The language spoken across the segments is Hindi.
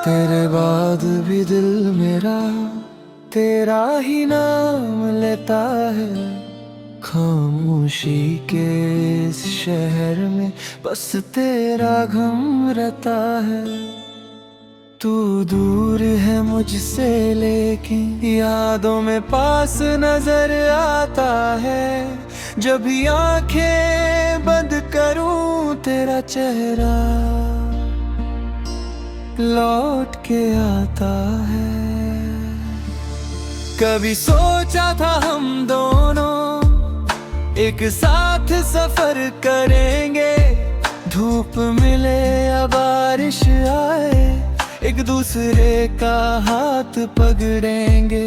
तेरे बाद भी दिल मेरा तेरा ही नाम लेता है। खामोशी के इस शहर में बस तेरा गम रहता है। तू दूर है मुझसे लेकिन यादों में पास नजर आता है। जब भी आंखें बंद करूं तेरा चेहरा लौट के आता है। कभी सोचा था हम दोनों एक साथ सफर करेंगे। धूप मिले या बारिश आए एक दूसरे का हाथ पकड़ेंगे।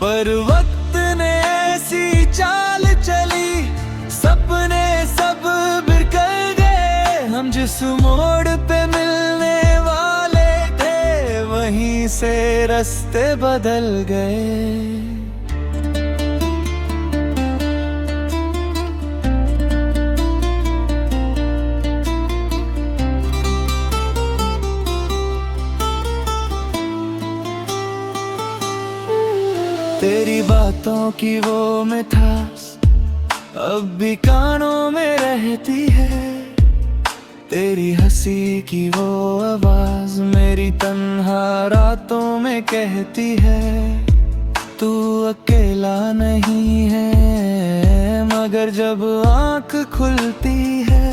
पर वक्त ने ऐसी चाल चली सपने सब बिखर गए। हम जिस मोड़ पे मिलने वाले थे वहीं से रास्ते बदल गए। तेरी बातों की वो मिठास अब भी कानों में रहती है। तेरी हंसी की वो आवाज मेरी तन्हा रातों में कहती है। तू अकेला नहीं है मगर जब आँख खुलती है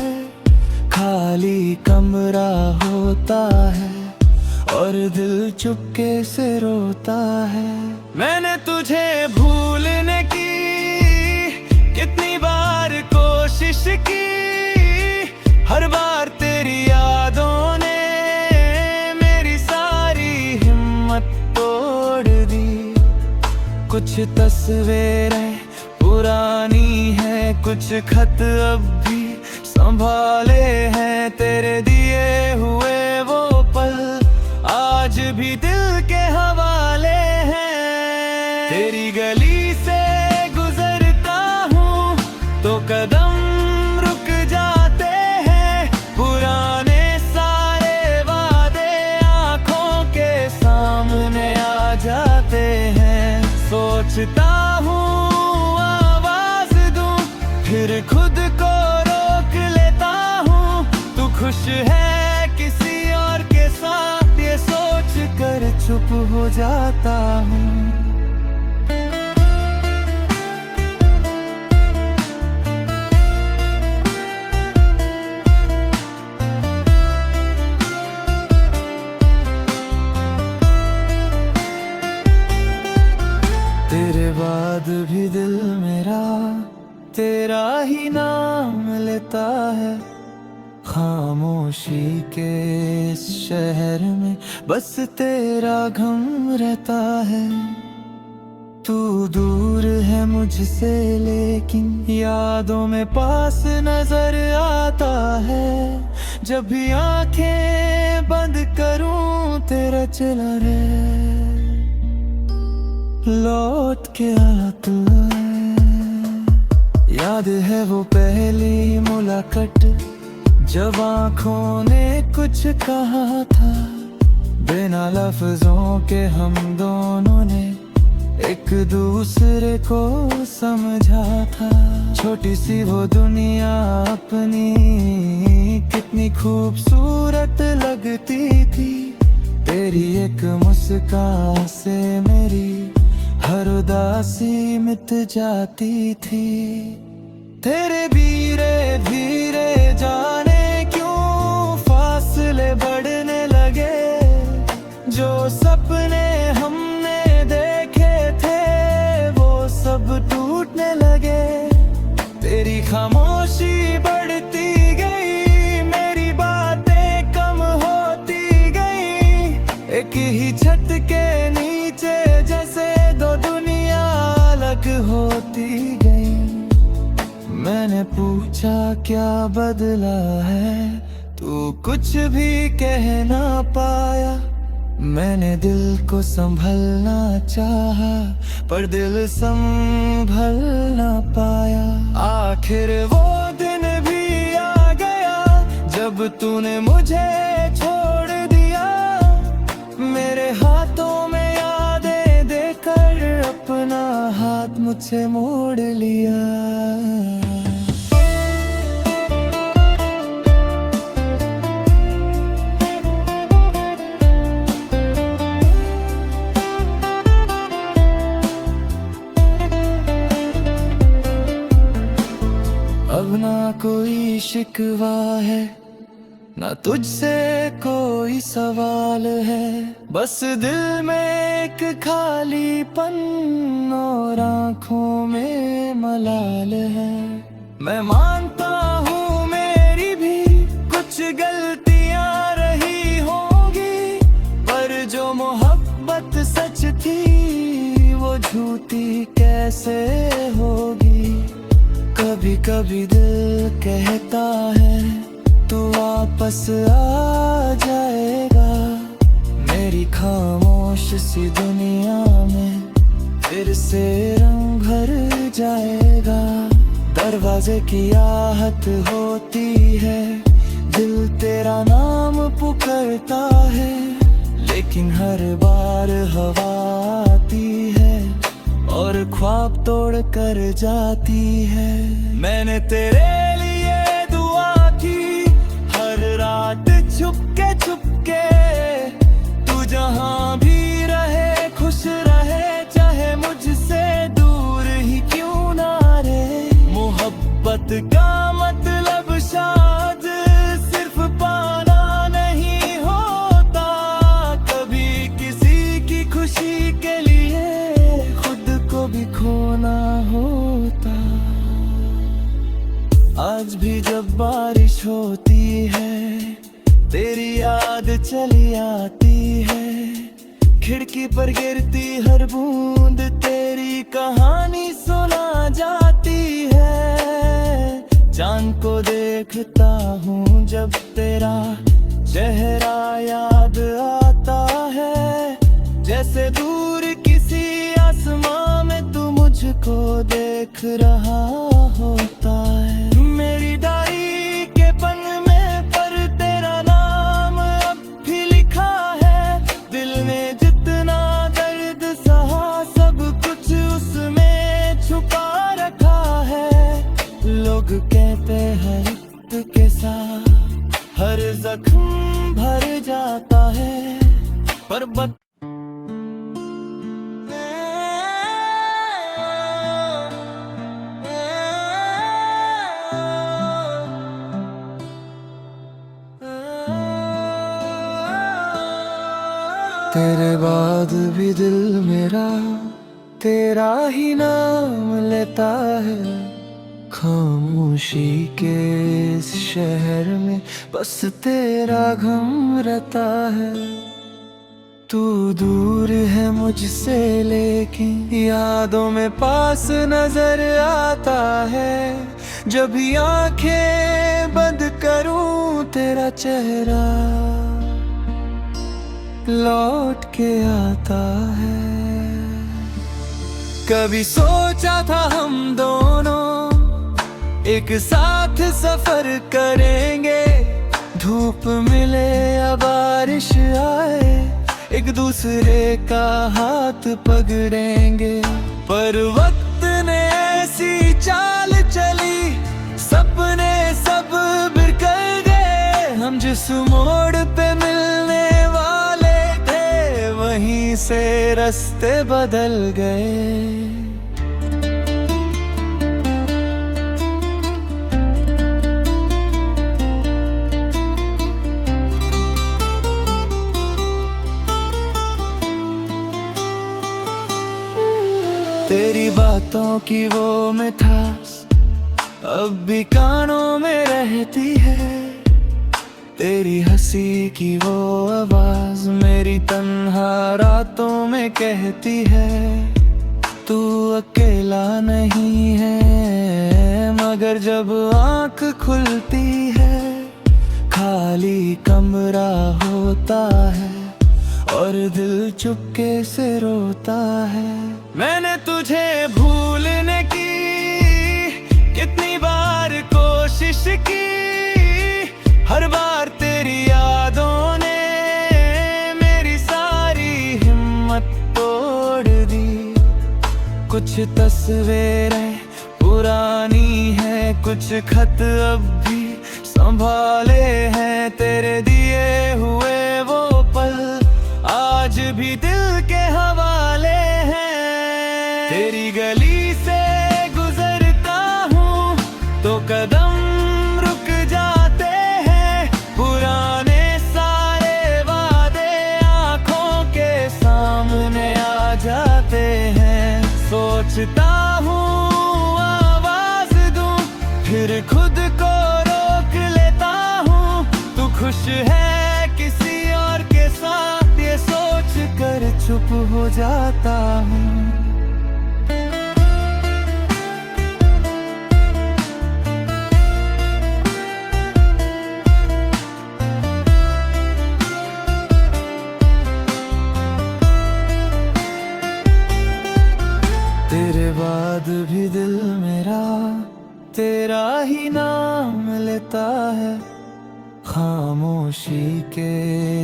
खाली कमरा होता है और दिल चुपके से रोता है। मैंने तुझे भूलने की कितनी बार कोशिश की। हर बार तेरी यादों ने मेरी सारी हिम्मत तोड़ दी। कुछ तस्वीरें पुरानी हैं कुछ खत अब भी संभाले हैं। तेरे दिए हुए वो पल आज भी दिल के हवाले हैं। तेरी गली से गुजरता हूँ तो कदम रुक जाते हैं। पुराने सारे वादे आँखों के सामने आ जाते हैं। सोचता हूँ आवाज दूँ फिर खुद को रोक लेता हूँ। तू खुश है किसी और के साथ ये सोच कर चुप हो जाता हूँ। तेरे बाद भी दिल मेरा तेरा ही नाम लेता है। खामोशी के इस शहर में बस तेरा गम रहता है। तू दूर है मुझसे लेकिन यादों में पास नजर आता है। जब भी आंखें बंद करूं तेरा चला रे लौट के आता है। याद है वो पहली मुलाकात जब आँखों ने कुछ कहा था। बिना लफ्जों के हम दोनों ने एक दूसरे को समझा था। छोटी सी वो दुनिया अपनी कितनी खूबसूरत लगती थी। तेरी एक मुस्कान से मेरी हर उदासी मिट जाती थी। तेरे धीरे धीरे जाने क्यों फासले बढ़ने लगे। जो सपने हमने देखे थे वो सब टूटने लगे। तेरी खामोशी बढ़ती गई मेरी बातें कम होती गई। एक ही छत के नीचे जैसे दो दुनिया अलग होती गई। मैंने पूछा क्या बदला है तू कुछ भी कह ना पाया। मैंने दिल को संभलना चाहा पर दिल संभल ना पाया। आखिर वो दिन भी आ गया जब तूने मुझे छोड़ दिया। मुझसे मोड़ लिया। अब ना कोई शिकवा है, ना तुझसे कोई सवाल है, बस दिल में एक खालीपन और आँखों में मलाल है। मैं मानता हूँ मेरी भी कुछ गलतियाँ रही होंगी, पर जो मोहब्बत सच थी वो झूठी कैसे होगी। कभी कभी दिल कहता है तू वापस आ जाएगा, मेरी खामोश सी दुनिया में फिर से रंग भर जाएगा। दरवाजे की आहट होती है, दिल तेरा नाम पुकारता है, लेकिन हर बार हवा आती है और ख्वाब तोड़ कर जाती है। मैंने तेरे लिए दुआ की हर रात छुपके छुपके, तू जहाँ भी रहे खुश रहे, चाहे मुझसे दूर ही क्यों ना रहे। मोहब्बत का मतलब शायद सिर्फ पाना नहीं होता, कभी किसी की खुशी के लिए भी खोना होता। आज भी जब बारिश होती है तेरी याद चली आती है, खिड़की पर गिरती हर बूंद तेरी कहानी सुना जाती है। चांद को देखता हूँ जब तेरा चेहरा याद आता है, जैसे दूर किसी आसमां में तू मुझको देख रहा होता है। मेरी डायरी के पन्ने में पर तेरा नाम अब भी लिखा है, दिल ने जितना दर्द सहा सब कुछ उसमें छुपा रखा है। लोग कहते हैं वक्त के साथ हर जख्म भर जाता है, पर तेरे बाद भी दिल मेरा तेरा ही नाम लेता है। खामोशी के इस शहर में बस तेरा गम रहता है। तू दूर है मुझसे लेकिन यादों में पास नजर आता है। जब भी आंखें बंद करूं तेरा चेहरा लौट के आता है। कभी सोचा था हम दोनों एक साथ सफर करेंगे, धूप मिले या बारिश आए एक दूसरे का हाथ पकड़ेंगे। पर वक्त ने ऐसी चाल चली, सपने सब बिखर गए। हम जिस मोड़ पे मिलने वाले थे वहीं से रास्ते बदल गए। तेरी बातों की वो मिठास अब भी कानों में रहती है। तेरी हंसी की वो आवाज मेरी तन्हा रातों में कहती है। तू अकेला नहीं है मगर जब आँख खुलती है खाली कमरा होता है और दिल चुपके से रोता है। मैंने तुझे भूलने की कितनी बार कोशिश की, हर बार तेरी यादों ने मेरी सारी हिम्मत तोड़ दी। कुछ तस्वीरें पुरानी है, कुछ खत अब भी संभाले हैं। तेरे दिए हुए वो पल आज भी दिल के हवाले हैं। तेरी गली से गुजरता हूँ तो कदम रुक जाते हैं। पुराने सारे वादे आंखों के सामने आ जाते हैं। सोचता हूँ आवाज दूं, फिर खुद को रोक लेता हूँ। तू खुश है किसी और के साथ, ये सोच कर चुप हो जाता हूँ। तेरे बाद भी दिल मेरा तेरा ही नाम लेता है। खामोशी के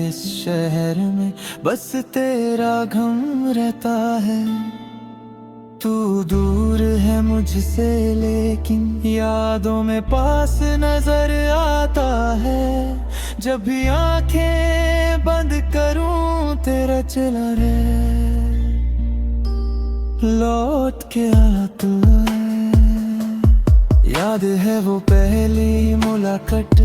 इस शहर में बस तेरा गम रहता है। तू दूर है मुझसे लेकिन यादों में पास नजर आता है। जब भी आंखें बंद करूं तेरा चला रहे लौट के आता है। याद है वो पहली मुलाकात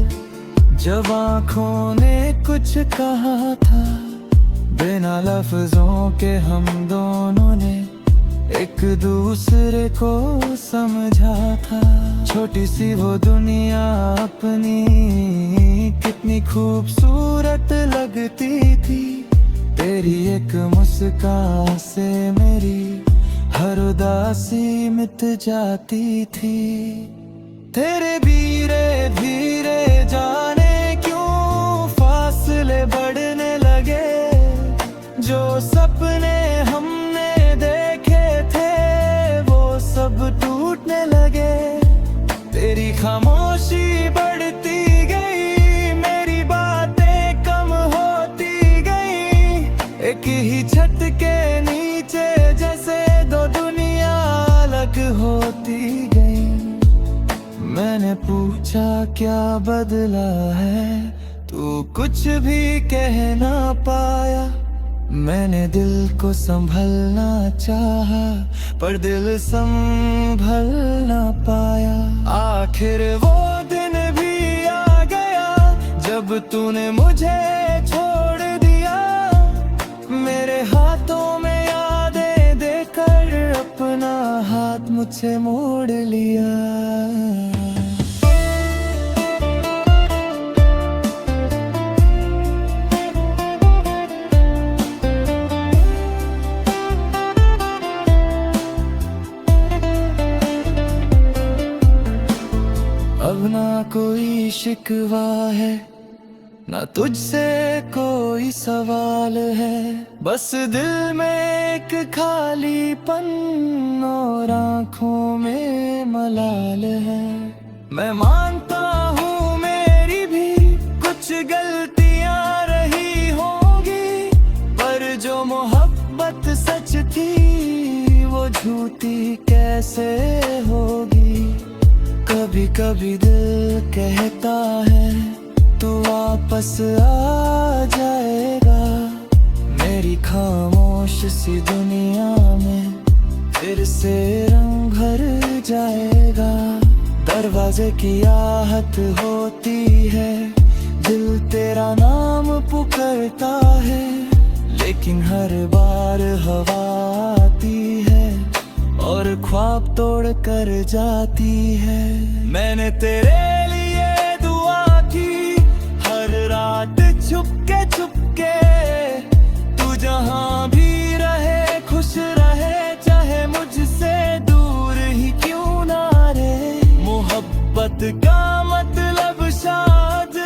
जब आँखों ने कुछ कहा था। बिना लफ्जों के हम दोनों ने एक दूसरे को समझा था। छोटी सी वो दुनिया अपनी कितनी खूबसूरत लगती थी। तेरी एक मुस्कान से मेरी हर उदासी मिट जाती थी। तेरे धीरे धीरे जाने क्यों फासले बढ़ने लगे। जो सपने हमने देखे थे वो सब टूटने लगे। तेरी खामोशी बढ़ती गई, मेरी बातें कम होती गई। एक ही छत के नीचे जैसे दो दुनिया अलग होती गई। मैंने पूछा क्या बदला है, तू कुछ भी कह ना पाया। मैंने दिल को संभलना चाहा पर दिल संभल ना पाया। आखिर वो दिन भी आ गया जब तूने मुझे छोड़ दिया। मेरे हाथों में यादें देकर अपना हाथ मुझसे मोड़ लिया। अब ना कोई शिकवा है, ना तुझसे कोई सवाल है। बस दिल में एक खालीपन और आँखों में मलाल है। मैं मानता हूँ मेरी भी कुछ गलतियाँ रही होंगी, पर जो मोहब्बत सच थी वो झूठी कैसे होगी। कभी कभी दिल कहता है तू वापस आ जाएगा। मेरी खामोश सी दुनिया में फिर से रंग भर जाएगा। दरवाजे की आहट होती है, दिल तेरा नाम पुकारता है। लेकिन हर बार हवा आती है और ख्वाब तोड़ कर जाती है। मैंने तेरे लिए दुआ की हर रात छुपके छुपके। तू जहाँ भी रहे खुश रहे, चाहे मुझसे दूर ही क्यों ना रहे। मोहब्बत का मतलब शायद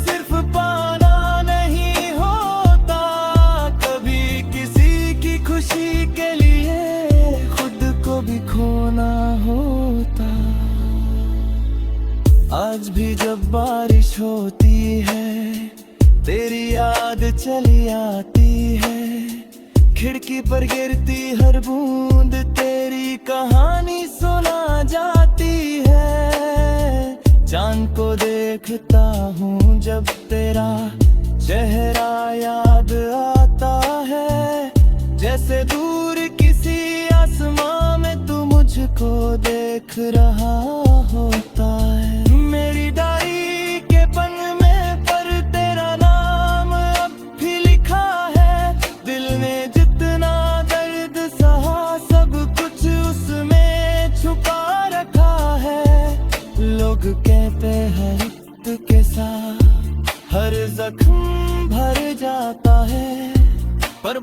सिर्फ पाना नहीं होता। कभी किसी की खुशी के लिए भी खोना होता। आज भी जब बारिश होती है तेरी याद चली आती है। खिड़की पर गिरती हर बूंद तेरी कहानी सुना जाती है। चांद को देखता हूँ जब तेरा चेहरा याद आता है, जैसे दूर किसी आसमां में तू मुझको देख रहा होता है। मेरी डायरी के पन्ने में पर तेरा नाम अब भी लिखा है। दिल ने जितना दर्द सहा सब कुछ उसमें छुपा रखा है। लोग कहते हैं वक्त के साथ हर जख्म भर जाता है, पर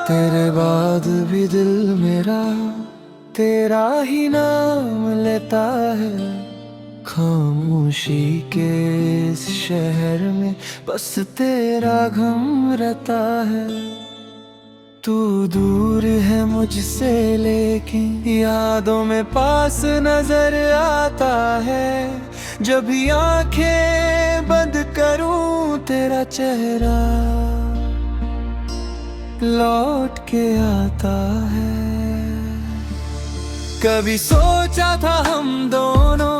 तेरे बाद भी दिल मेरा तेरा ही नाम लेता है। खामोशी के इस शहर में बस तेरा गम रहता है। तू दूर है मुझसे लेकिन यादों में पास नजर आता है। जब भी आंखें बंद करूं तेरा चेहरा लौट के आता है। कभी सोचा था हम दोनों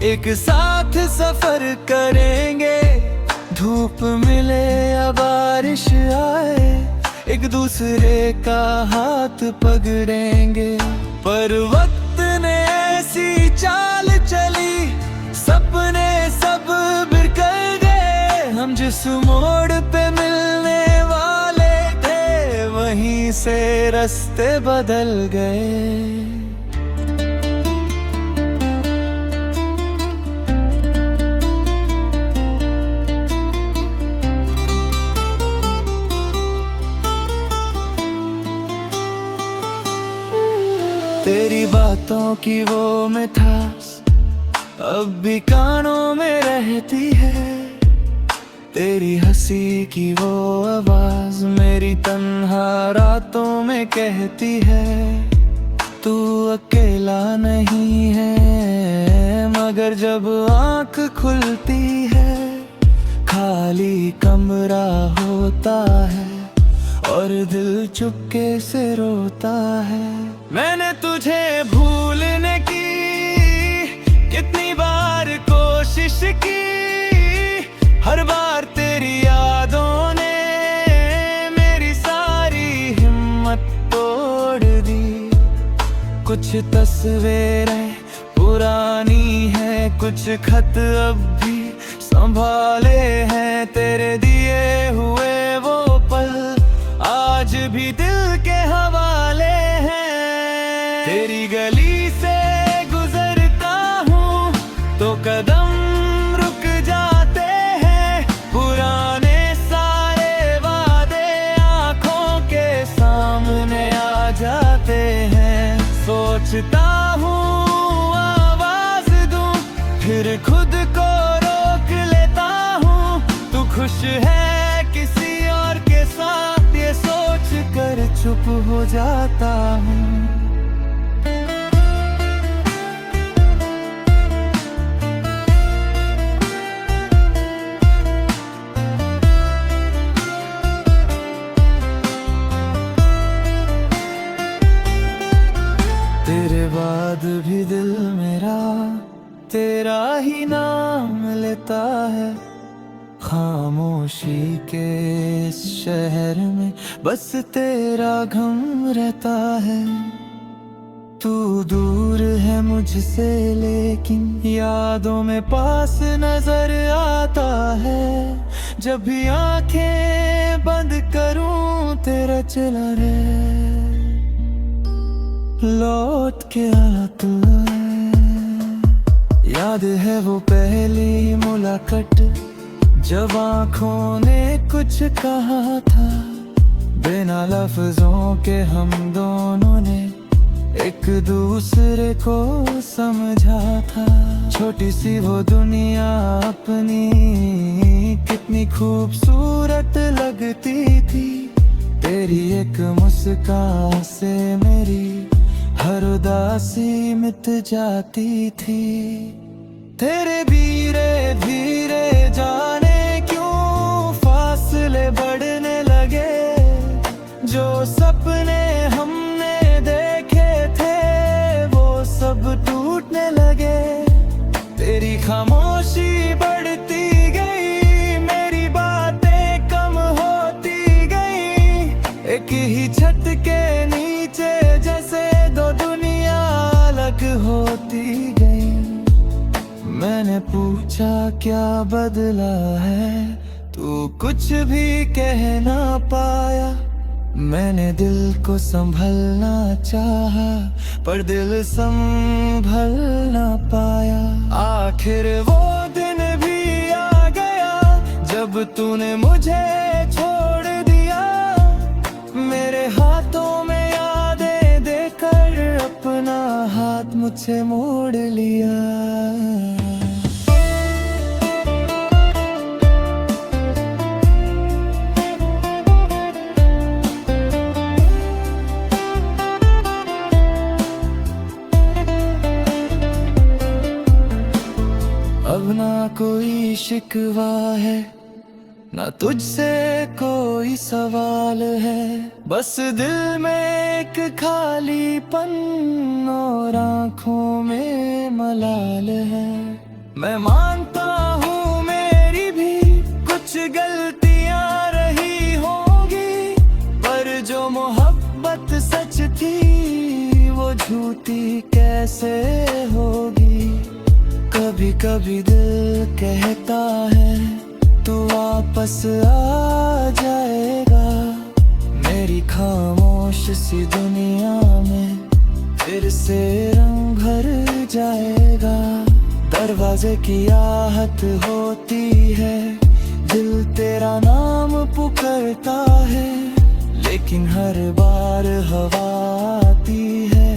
एक साथ सफर करेंगे, धूप मिले या बारिश आए एक दूसरे का हाथ पकड़ेंगे। पर वक्त ने ऐसी चाल चली, सपने सब बिखर गए। हम जिस मोड़ पे मिलने वाले थे वहीं से रास्ते बदल गए। तेरी बातों की वो मिठास अब भी कानों में रहती है। तेरी हंसी की वो आवाज मेरी तन्हा रातों में कहती है। तू अकेला नहीं है मगर जब आँख खुलती है खाली कमरा होता है और दिल चुपके से रोता है। मैंने तुझे भूलने की कितनी बार कोशिश की, हर बार तेरी यादों ने मेरी सारी हिम्मत तोड़ दी। कुछ तस्वीरें पुरानी हैं, कुछ खत अब भी संभाले हैं। तेरे दिए हुए वो पल आज भी दिल के हवाले हैं। तेरी गली से गुजरता हूँ तो कदम रुक जाते हैं। पुराने सारे वादे आँखों के सामने आ जाते हैं। सोचता हूँ आवाज दूँ फिर खुद को रोक लेता हूँ। तू खुश है किसी और के साथ ये सोच कर चुप हो जाता हूँ। तेरे बाद भी दिल मेरा तेरा ही नाम लेता है। खामोशी के इस शहर में बस तेरा गम रहता है। तू दूर है मुझसे लेकिन यादों में पास नजर आता है। जब भी आंखें बंद करूं तेरा चला रे लौट के आता है। याद है वो पहली मुलाकात जब आँखों ने कुछ कहा था। बिना लफ्जों के हम दोनों ने एक दूसरे को समझा था। छोटी सी वो दुनिया अपनी कितनी खूबसूरत लगती थी। तेरी एक मुस्कान से मेरी हर उदासी मिट जाती थी। तेरे धीरे धीरे जाने क्यों फासले बढ़ने लगे। जो सपने हमने देखे थे वो सब टूटने लगे। तेरी खामोशी बढ़ती गई, मेरी बातें कम होती गई। एक ही छत के नीचे जैसे दो दुनिया अलग होती गई। मैंने पूछा क्या बदला है, तू कुछ भी कह ना पाया। मैंने दिल को संभलना चाहा, पर दिल संभल ना पाया। आखिर वो दिन भी आ गया जब तूने मुझे छोड़ दिया। मेरे हाथों में यादें देकर अपना हाथ मुझसे मोड़ लिया। अब ना कोई शिकवा है, ना तुझसे कोई सवाल है। बस दिल में एक खालीपन और आँखों में मलाल है। मैं मानता हूँ मेरी भी कुछ गलतियाँ रही होंगी, पर जो मोहब्बत सच थी वो झूठी कैसे होगी। कभी कभी दिल कहता है तू वापस आ जाएगा। मेरी खामोश सी दुनिया में फिर से रंग भर जाएगा। दरवाजे की आहट होती है, दिल तेरा नाम पुकारता है। लेकिन हर बार हवा आती है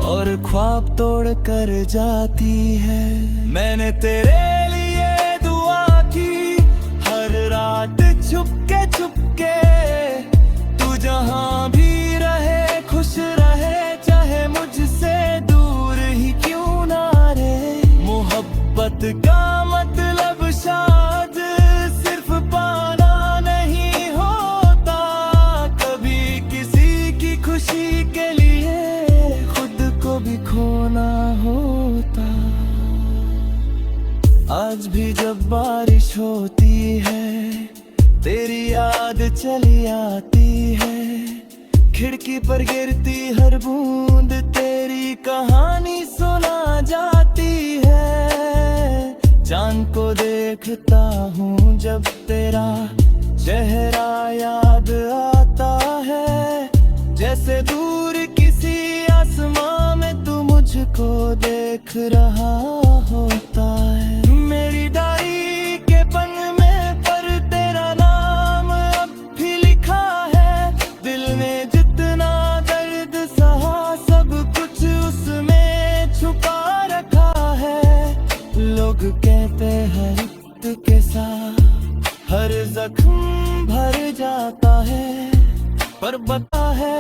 और ख्वाब तोड़ कर जाती है। मैंने तेरे लिए दुआ की हर रात छुपके छुपके। तू जहाँ भी रहे खुश रहे, चाहे मुझसे दूर ही क्यों ना रहे। मोहब्बत का मतलब शायद सिर्फ पाना नहीं होता। कभी किसी की खुशी के लिए भी खोना होता। आज भी जब बारिश होती है तेरी याद चली आती है। खिड़की पर गिरती हर बूंद तेरी कहानी सुना जाती है। चांद को देखता हूँ जब तेरा चेहरा याद आता है। जैसे दूर किसी आसमां में तू मुझको देख रहा होता है। मेरी डायरी के पन में पर तेरा नाम अब भी लिखा है। दिल ने जितना दर्द सहा सब कुछ उसमें छुपा रखा है। लोग कहते हैं रिश्ते के साथ हर जख्म भर जाता है, पर बता है